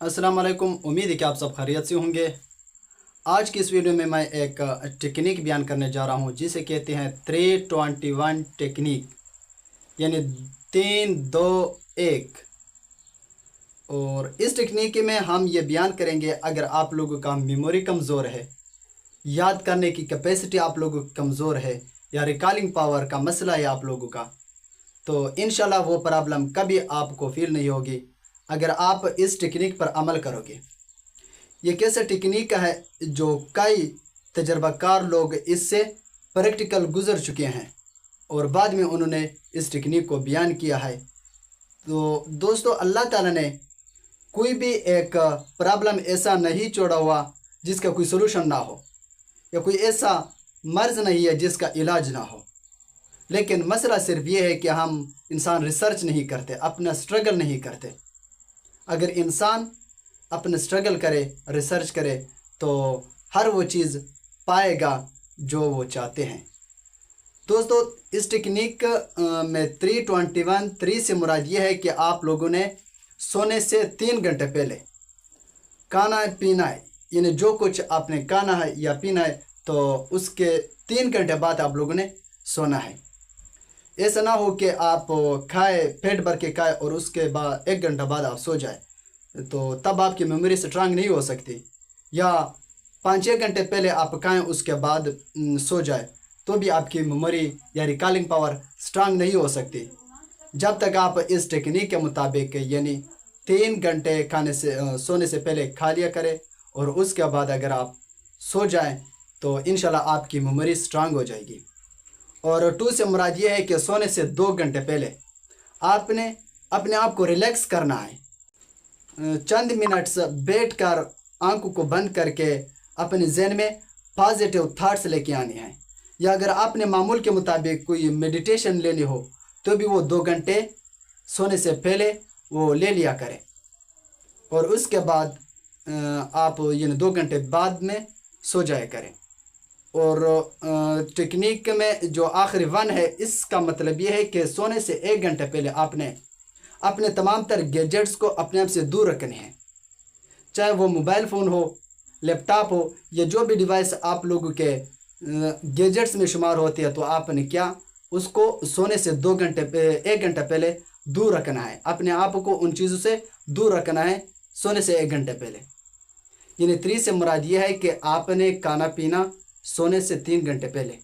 अस्सलाम वालेकुम। उम्मीद है कि आप सब खैरियत से होंगे। आज की इस वीडियो में मैं एक टेक्निक बयान करने जा रहा हूं जिसे कहते हैं 321 टेक्निक, यानी 3-2-1। और इस टेक्निक में हम ये बयान करेंगे, अगर आप लोगों का मेमोरी कमज़ोर है, याद करने की कैपेसिटी आप लोगों की कमज़ोर है, या रिकॉलिंग पावर का मसला है आप लोगों का, तो इंशाल्लाह वो प्रॉब्लम कभी आपको फील नहीं होगी अगर आप इस टेक्निक पर अमल करोगे। ये कैसे टेक्निक है जो कई तजर्बाकार लोग इससे प्रैक्टिकल गुजर चुके हैं और बाद में उन्होंने इस टेक्निक को बयान किया है। तो दोस्तों, अल्लाह ताला ने कोई भी एक प्रॉब्लम ऐसा नहीं छोड़ा हुआ जिसका कोई सलूशन ना हो, या कोई ऐसा मर्ज़ नहीं है जिसका इलाज ना हो। लेकिन मसला सिर्फ ये है कि हम इंसान रिसर्च नहीं करते, अपना स्ट्रगल नहीं करते। अगर इंसान अपना स्ट्रगल करे, रिसर्च करे, तो हर वो चीज़ पाएगा जो वो चाहते हैं। दोस्तों, इस टेक्निक में 3 से मुराद ये है कि आप लोगों ने सोने से 3 घंटे पहले खाना है, पीना है, यानी जो कुछ आपने खाना है या पीना है, तो उसके 3 घंटे बाद आप लोगों ने सोना है। ऐसा ना हो कि आप खाए, पेट भर के खाए और उसके बाद 1 घंटा बाद आप सो जाए, तो तब आपकी मेमोरी स्ट्रांग नहीं हो सकती। या 5-6 घंटे पहले आप खाएं उसके बाद सो जाए, तो भी आपकी मेमोरी या रिकॉलिंग पावर स्ट्रांग नहीं हो सकती। जब तक आप इस टेक्निक के मुताबिक, यानी 3 घंटे खाने से सोने से पहले खा लिया करें और उसके बाद अगर आप सो जाएं, तो इंशाल्लाह आपकी मेमोरी स्ट्रांग हो जाएगी। और 2 से मुराद ये है कि सोने से 2 घंटे पहले आपने अपने आप को रिलैक्स करना है। चंद मिनट्स बैठकर आंखों को बंद करके अपने जहन में पॉजिटिव थॉट्स लेके आने हैं, या अगर आपने मामूल के मुताबिक कोई मेडिटेशन लेनी हो तो भी वो 2 घंटे सोने से पहले वो ले लिया करें। और उसके बाद आप यानी 2 घंटे बाद में सो जाया करें। और टेक्निक में जो आखिरी 1 है, इसका मतलब ये है कि सोने से 1 घंटे पहले आपने अपने तमाम तर गैजेट्स को अपने आप से दूर रखने हैं, चाहे वो मोबाइल फ़ोन हो, लैपटॉप हो, या जो भी डिवाइस आप लोगों के गैजेट्स में शुमार होती है, तो आपने क्या उसको सोने से 1 घंटा पहले दूर रखना है। अपने आप को उन चीज़ों से दूर रखना है सोने से 1 घंटे पहले। यानी 3 से मुराद ये है कि आपने खाना पीना सोने से 3 घंटे पहले,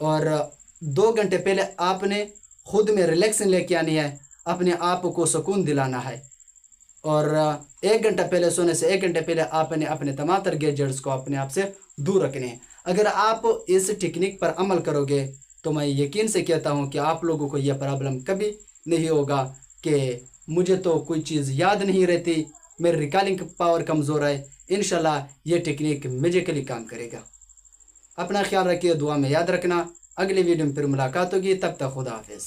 और 2 घंटे पहले आपने खुद में रिलैक्सन लेके आनी है, अपने आप को सुकून दिलाना है। और 1 घंटा पहले सोने से 1 घंटे पहले आपने अपने तमाम तर गैजेट्स को अपने आप से दूर रखने हैं। अगर आप इस टेक्निक पर अमल करोगे तो मैं यकीन से कहता हूं कि आप लोगों को यह प्रॉब्लम कभी नहीं होगा कि मुझे तो कोई चीज़ याद नहीं रहती, मेरी रिकॉलिंग पावर कमज़ोर है। इंशाल्लाह ये टेक्निक मैजिकली काम करेगा। अपना ख्याल रखिए, दुआ में याद रखना। अगली वीडियो में फिर मुलाकात होगी, तब तक खुदा हाफिज़।